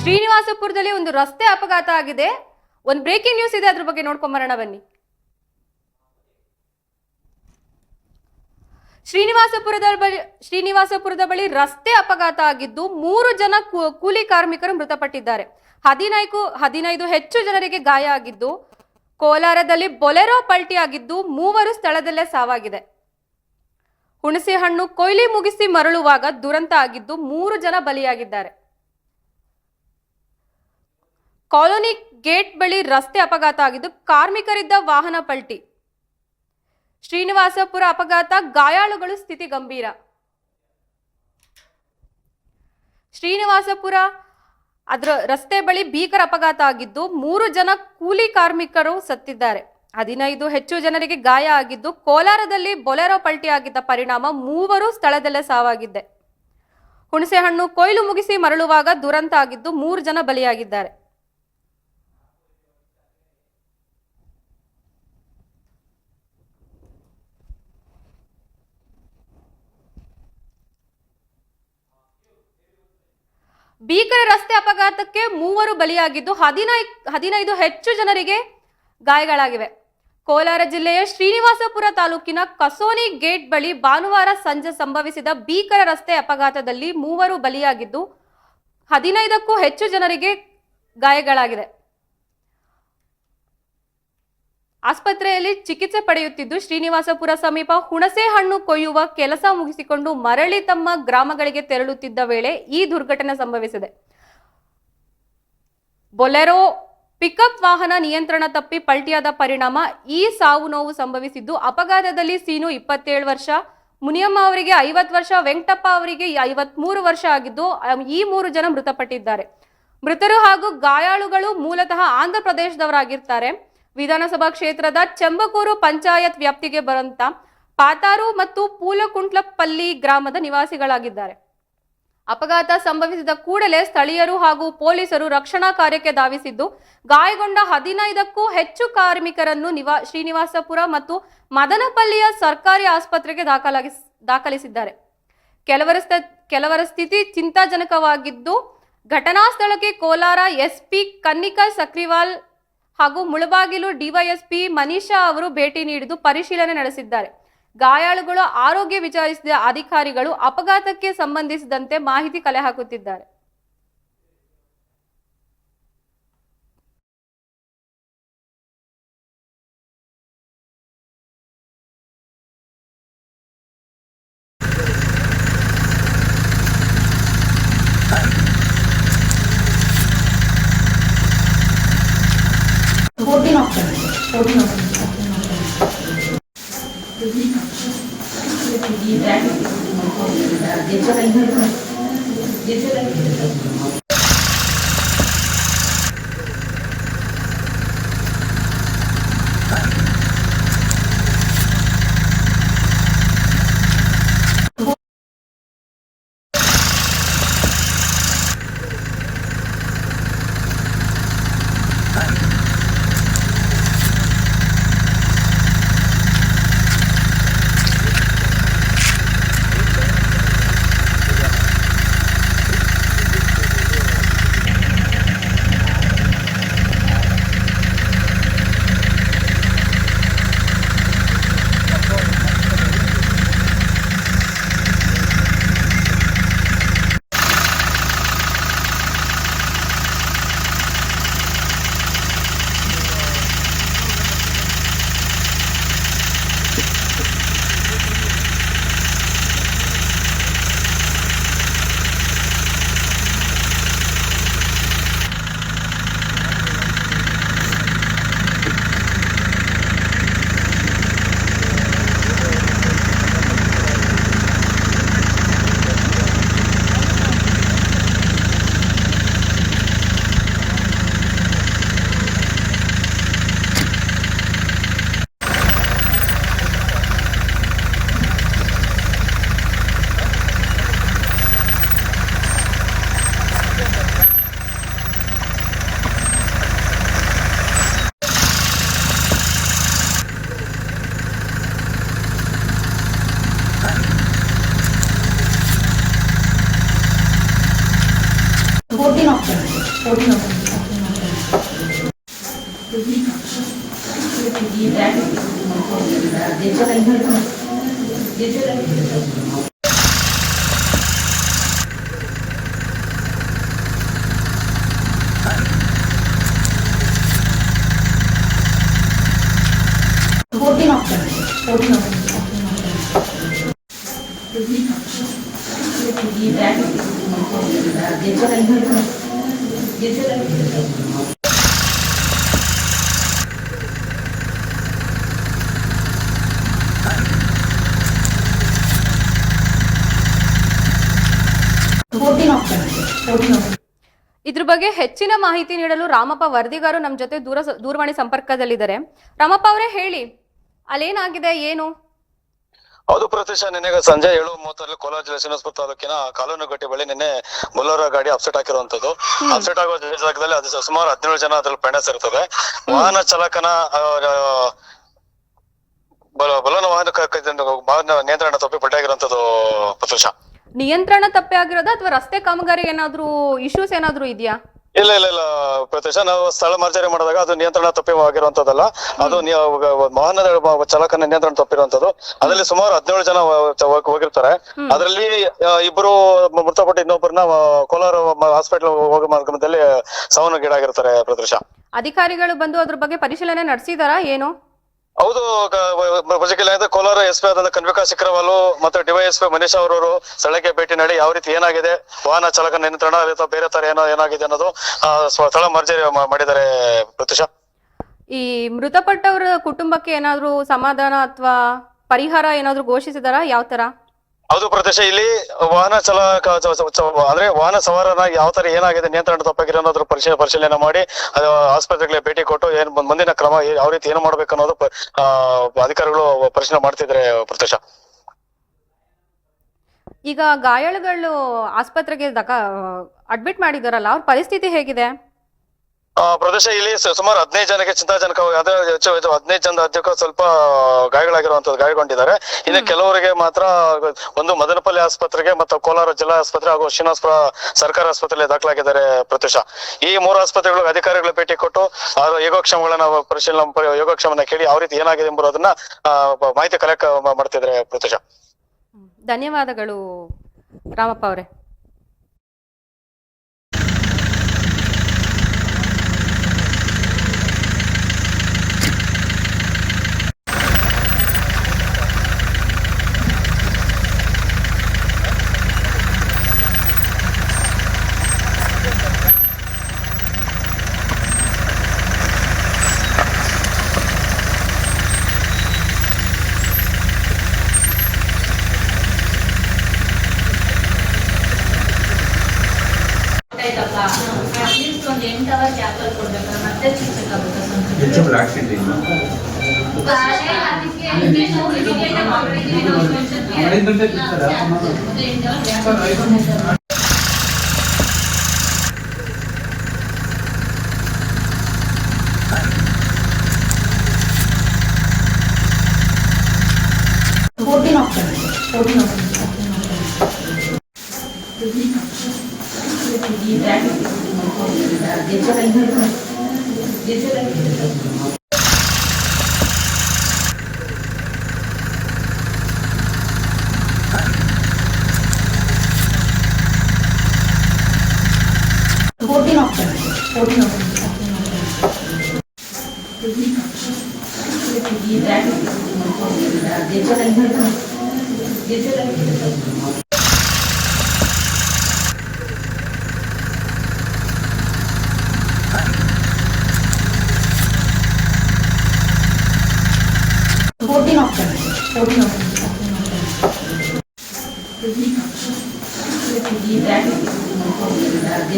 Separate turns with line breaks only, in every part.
ಶ್ರೀನಿವಾಸಪುರದಲ್ಲಿ ಒಂದು ರಸ್ತೆ ಅಪಘಾತ ಆಗಿದೆ. ಒಂದು ಬ್ರೇಕಿಂಗ್ ನ್ಯೂಸ್ ಇದೆ, ಅದ್ರ ಬಗ್ಗೆ ನೋಡ್ಕೊಂಬರೋಣ ಬನ್ನಿ. ಶ್ರೀನಿವಾಸಪುರದ ಬಳಿ ರಸ್ತೆ ಅಪಘಾತ ಆಗಿದ್ದು 3 ಜನ ಕೂಲಿ ಕಾರ್ಮಿಕರು ಮೃತಪಟ್ಟಿದ್ದಾರೆ. 15 ಹೆಚ್ಚು ಜನರಿಗೆ ಗಾಯ ಆಗಿದ್ದು, ಕೋಲಾರದಲ್ಲಿ ಬೊಲೆರೋ ಪಲ್ಟಿ ಆಗಿದ್ದು 3 ಸ್ಥಳದಲ್ಲೇ ಸಾವಾಗಿದೆ. ಹುಣಸೆ ಹಣ್ಣು ಕೊಯ್ಲಿ ಮುಗಿಸಿ ಮರಳುವಾಗ ದುರಂತ ಆಗಿದ್ದು 3 ಜನ ಬಲಿಯಾಗಿದ್ದಾರೆ. ಕಾಲೋನಿ ಗೇಟ್ ಬಳಿ ರಸ್ತೆ ಅಪಘಾತ ಆಗಿದ್ದು ಕಾರ್ಮಿಕರಿದ್ದ ವಾಹನ ಪಲ್ಟಿ. ಶ್ರೀನಿವಾಸಪುರ ಅಪಘಾತ, ಗಾಯಾಳುಗಳು ಸ್ಥಿತಿ ಗಂಭೀರ. ಶ್ರೀನಿವಾಸಪುರ ಅದರ ರಸ್ತೆ ಬಳಿ ಭೀಕರ ಅಪಘಾತ ಆಗಿದ್ದು 3 ಜನ ಕೂಲಿ ಕಾರ್ಮಿಕರು ಸತ್ತಿದ್ದಾರೆ. 15 ಹೆಚ್ಚು ಜನರಿಗೆ ಗಾಯ ಆಗಿದ್ದು, ಕೋಲಾರದಲ್ಲಿ ಬೊಲೆರೋ ಪಲ್ಟಿ ಆಗಿದ್ದ ಪರಿಣಾಮ 3 ಸ್ಥಳದಲ್ಲೇ ಸಾವಾಗಿದ್ದೆ. ಹುಣಸೆ ಹಣ್ಣು ಕೊಯ್ಲು ಮುಗಿಸಿ ಮರಳುವಾಗ ದುರಂತ ಆಗಿದ್ದು 3 ಜನ ಬಲಿಯಾಗಿದ್ದಾರೆ. ಭೀಕರ ರಸ್ತೆ ಅಪಘಾತಕ್ಕೆ 3 ಬಲಿಯಾಗಿದ್ದು 15 ಹೆಚ್ಚು ಜನರಿಗೆ ಗಾಯಗಳಾಗಿವೆ. ಕೋಲಾರ ಜಿಲ್ಲೆಯ ಶ್ರೀನಿವಾಸಪುರ ತಾಲೂಕಿನ ಕಸೋನಿ ಗೇಟ್ ಬಳಿ ಭಾನುವಾರ ಸಂಜೆ ಸಂಭವಿಸಿದ ಭೀಕರ ರಸ್ತೆ ಅಪಘಾತದಲ್ಲಿ 3 ಬಲಿಯಾಗಿದ್ದು 15ಕ್ಕೂ ಹೆಚ್ಚು ಜನರಿಗೆ ಗಾಯಗಳಾಗಿದೆ. ಆಸ್ಪತ್ರೆಯಲ್ಲಿ ಚಿಕಿತ್ಸೆ ಪಡೆಯುತ್ತಿದ್ದು, ಶ್ರೀನಿವಾಸಪುರ ಸಮೀಪ ಹುಣಸೆ ಹಣ್ಣು ಕೊಯ್ಯುವ ಕೆಲಸ ಮುಗಿಸಿಕೊಂಡು ಮರಳಿ ತಮ್ಮ ಗ್ರಾಮಗಳಿಗೆ ತೆರಳುತ್ತಿದ್ದ ವೇಳೆ ಈ ದುರ್ಘಟನೆ ಸಂಭವಿಸಿದೆ. ಬೊಲೆರೋ ಪಿಕಪ್ ವಾಹನ ನಿಯಂತ್ರಣ ತಪ್ಪಿ ಪಲ್ಟಿಯಾದ ಪರಿಣಾಮ ಈ ಸಾವು ನೋವು ಸಂಭವಿಸಿದ್ದು, ಅಪಘಾತದಲ್ಲಿ ಸೀನು 27 ವರ್ಷ, ಮುನಿಯಮ್ಮ ಅವರಿಗೆ 50 ವರ್ಷ, ವೆಂಕಟಪ್ಪ ಅವರಿಗೆ 53 ವರ್ಷ ಆಗಿದ್ದು ಈ 3 ಜನ ಮೃತಪಟ್ಟಿದ್ದಾರೆ. ಮೃತರು ಹಾಗೂ ಗಾಯಾಳುಗಳು ಮೂಲತಃ ಆಂಧ್ರ ಪ್ರದೇಶದವರಾಗಿರ್ತಾರೆ. ವಿಧಾನಸಭಾ ಕ್ಷೇತ್ರದ ಚೆಂಬಕೂರು ಪಂಚಾಯತ್ ವ್ಯಾಪ್ತಿಗೆ ಬರುವಂತ ಪಾತಾರು ಮತ್ತು ಪೂಲಕುಂಟ್ಲಪಲ್ಲಿ ಗ್ರಾಮದ ನಿವಾಸಿಗಳಾಗಿದ್ದಾರೆ. ಅಪಘಾತ ಸಂಭವಿಸಿದ ಕೂಡಲೇ ಸ್ಥಳೀಯರು ಹಾಗೂ ಪೊಲೀಸರು ರಕ್ಷಣಾ ಕಾರ್ಯಕ್ಕೆ ಧಾವಿಸಿದ್ದು, ಗಾಯಗೊಂಡ 15ಕ್ಕೂ ಹೆಚ್ಚು ಕಾರ್ಮಿಕರನ್ನು ಶ್ರೀನಿವಾಸಪುರ ಮತ್ತು ಮದನಪಲ್ಲಿಯ ಸರ್ಕಾರಿ ಆಸ್ಪತ್ರೆಗೆ ದಾಖಲಿಸಿದ್ದಾರೆ. ಕೆಲವರ ಸ್ಥಿತಿ ಚಿಂತಾಜನಕವಾಗಿದ್ದು, ಘಟನಾ ಸ್ಥಳಕ್ಕೆ ಕೋಲಾರ ಎಸ್ಪಿ ಕನ್ನಿಕಾ ಸಕ್ರಿವಾಲ್ ಹಾಗೂ ಮುಳಬಾಗಿಲು ಡಿವೈಎಸ್ಪಿ ಮನೀಷಾ ಅವರು ಭೇಟಿ ನೀಡಿದ್ದು ಪರಿಶೀಲನೆ ನಡೆಸಿದ್ದಾರೆ. ಗಾಯಾಳುಗಳ ಆರೋಗ್ಯ ವಿಚಾರಿಸಿದ ಅಧಿಕಾರಿಗಳು ಅಪಘಾತಕ್ಕೆ ಸಂಬಂಧಿಸಿದಂತೆ ಮಾಹಿತಿ ಕಲೆ ಹಾಕುತ್ತಿದ್ದಾರೆ. ಇದ್ರ ಬಗ್ಗೆ ಹೆಚ್ಚಿನ ಮಾಹಿತಿ ನೀಡಲು ರಾಮಪ್ಪ ವರದಿಗಾರು ನಮ್ಮ ಜೊತೆ ದೂರವಾಣಿ ಸಂಪರ್ಕದಲ್ಲಿದ್ದಾರೆ. ರಾಮಪ್ಪ ಅವರೇ ಹೇಳಿ, ಅಲ್ಲೇನಾಗಿದೆ ಏನು?
ಹೌದು ಪ್ರತೀಶ, ನಿನ್ನೆ ಸಂಜೆ 7:30 ಕೋಲಾರ ಜಿಲ್ಲೆ ಶ್ರೀನಿವಾಸಪುರ ತಾಲೂಕಿನ ಕಾಲೋನಗಟ್ಟಿ ಬಳಿ ನಿನ್ನೆ ಬೊಲೋರೋ ಗಾಡಿ ಅಪ್ಸೆಟ್ ಆಗಿರುವಂತದ್ದು. ಅಪ್ಸೆಟ್ ಆಗೋ ಜಾಗದಲ್ಲಿ ಅದು ಸುಮಾರು 17 ಜನ ಅದ್ರಲ್ಲಿ ಪ್ರಯಾಣಿಸಿರ್ತದೆ. ವಾಹನ ಚಾಲಕನ ಬಲೋನ ವಾಹನ ನಿಯಂತ್ರಣ ತಪ್ಪಿ ಪಲ್ಟಿಯಾಗಿರುವಂತದ್ದು ಪ್ರತೀಶ.
ನಿಯಂತ್ರಣ ತಪ್ಪಿ ಆಗಿರೋದಾ ಅಥವಾ ರಸ್ತೆ ಕಾಮಗಾರಿ ಏನಾದ್ರೂ ಇಶ್ಯೂಸ್ ಏನಾದ್ರೂ ಇದೆಯಾ?
ಇಲ್ಲ ಪ್ರತೀಶ, ನಾವು ಸ್ಥಳ ಮಾರ್ಜರಿ ಮಾಡಿದಾಗ ಅದು ನಿಯಂತ್ರಣ ತಪ್ಪಿ ಆಗಿರುವಂತದ್ದಲ್ಲ, ಅದು ವಾಹನದ ಚಾಲಕನ ನಿಯಂತ್ರಣ ತಪ್ಪಿರುವಂತದ್ದು. ಅದರಲ್ಲಿ ಸುಮಾರು 17 ಜನ ಹೋಗಿರ್ತಾರೆ. ಅದರಲ್ಲಿ ಇಬ್ಬರು ಮೃತಪಟ್ಟು ಇನ್ನೊಬ್ಬರನ್ನ ಕೋಲಾರ ಹಾಸ್ಪಿಟಲ್ ಹೋಗೋ ಮಾರ್ಗದಲ್ಲಿ ಸಾವನ್ನಗೀಡಾಗಿರ್ತಾರೆ ಪ್ರತೀಶ.
ಅಧಿಕಾರಿಗಳು ಬಂದು ಅದ್ರ ಬಗ್ಗೆ ಪರಿಶೀಲನೆ ನಡೆಸಿದಾರಾ ಏನು?
ಹೌದು, ಕೋಲಾರ ಎಸ್ ಪಿ ಆದ ಕನ್ವಿಕಾ ಸಿಕ್ರವಾಲು ಮತ್ತೆ ಡಿವೈಎಸ್ಪಿ ಮನೀಶ್ ಅವರವರು ಸ್ಥಳಕ್ಕೆ ಭೇಟಿ ನೀಡಿ ಯಾವ ರೀತಿ ಏನಾಗಿದೆ, ವಾಹನ ಚಾಲಕ ನಿಯಂತ್ರಣ ಅಥವಾ ಬೇರೆ ತರ ಏನಾಗಿದೆ ಅನ್ನೋದು ಸ್ಥಳ ಮಾರ್ಜರಿ ಮಾಡಿದ್ದಾರೆ ಪ್ರತೀಶ.
ಈ ಮೃತಪಟ್ಟವರ ಕುಟುಂಬಕ್ಕೆ ಏನಾದ್ರು ಸಮಾಧಾನ ಅಥವಾ ಪರಿಹಾರ ಏನಾದ್ರು ಘೋಷಿಸಿದಾರಾ? ಯಾವ ತರ?
ಹೌದು ಪ್ರತೀಶ, ಇಲ್ಲಿ ವಾಹನ ಚಾಲಕ ಅಂದ್ರೆ ವಾಹನ ಸವಾರನ ಯಾವ ತರ ಏನಾಗಿದೆ, ನಿಯಂತ್ರಣ ತಪ್ಪಾಗಿರೋ ಅನ್ನೋದ್ರ ಪರಿಶೀಲನೆ ಮಾಡಿ ಆಸ್ಪತ್ರೆಗಳಿಗೆ ಭೇಟಿ ಕೊಟ್ಟು ಏನ್ ಮುಂದಿನ ಕ್ರಮ ಯಾವ ರೀತಿ ಏನು ಮಾಡ್ಬೇಕು ಅನ್ನೋದು ಅಧಿಕಾರಿಗಳು ಪರಿಶೀಲನೆ ಮಾಡ್ತಿದ್ರೆ ಪ್ರತೀಶ.
ಈಗ ಗಾಯಾಳುಗಳು ಆಸ್ಪತ್ರೆಗೆ ಅಡ್ಮಿಟ್ ಮಾಡಿದಾರಲ್ಲ, ಅವ್ರ ಪರಿಸ್ಥಿತಿ ಹೇಗಿದೆ?
ಪ್ರದೇಶ ಇಲ್ಲಿ ಸುಮಾರು 15 ಜನಕ್ಕೆ ಚಿಂತಾಜನಕವಾಗಿ, ಅದೇ ಹೆಚ್ಚು 15 ಜನ ಅದಕ್ಕೆ ಸ್ವಲ್ಪ ಗಾಯಗೊಂಡಿದ್ದಾರೆ. ಇನ್ನು ಕೆಲವರಿಗೆ ಮಾತ್ರ ಒಂದು ಮದನಪಲ್ಲಿ ಆಸ್ಪತ್ರೆಗೆ ಮತ್ತು ಕೋಲಾರ ಜಿಲ್ಲಾ ಆಸ್ಪತ್ರೆ ಹಾಗೂ ಶ್ರೀನಿವಾಸಪುರ ಸರ್ಕಾರಿ ಆಸ್ಪತ್ರೆಯಲ್ಲಿ ದಾಖಲಾಗಿದ್ದಾರೆ ಪ್ರತೀಶ. ಈ 3 ಆಸ್ಪತ್ರೆಗಳಿಗೆ ಅಧಿಕಾರಿಗಳು ಭೇಟಿ ಕೊಟ್ಟು ಯೋಗಕ್ಷೇಮಗಳನ್ನ ಯೋಗಕ್ಷೇಮನ ಕೇಳಿ ಯಾವ ರೀತಿ ಏನಾಗಿದೆ ಎಂಬುದನ್ನ ಮಾಹಿತಿ ಕಲೆಕ್ಟ್ ಮಾಡ್ತಿದ್ದಾರೆ ಪ್ರತೀಶ.
ಧನ್ಯವಾದಗಳು ರಾಮಪ್ಪ ಅವರೇ.
ಅಟ್ಲೀಸ್ಟ್ ಒಂದು 8 ಅವರ್ ಗ್ಯಾಪಲ್ಲಿ ಕೊಡ್ಬೇಕಲ್ಲ, ಮತ್ತೆ ಚಿಕ್ಕಬೇಕಾಗುತ್ತೆ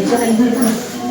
Dia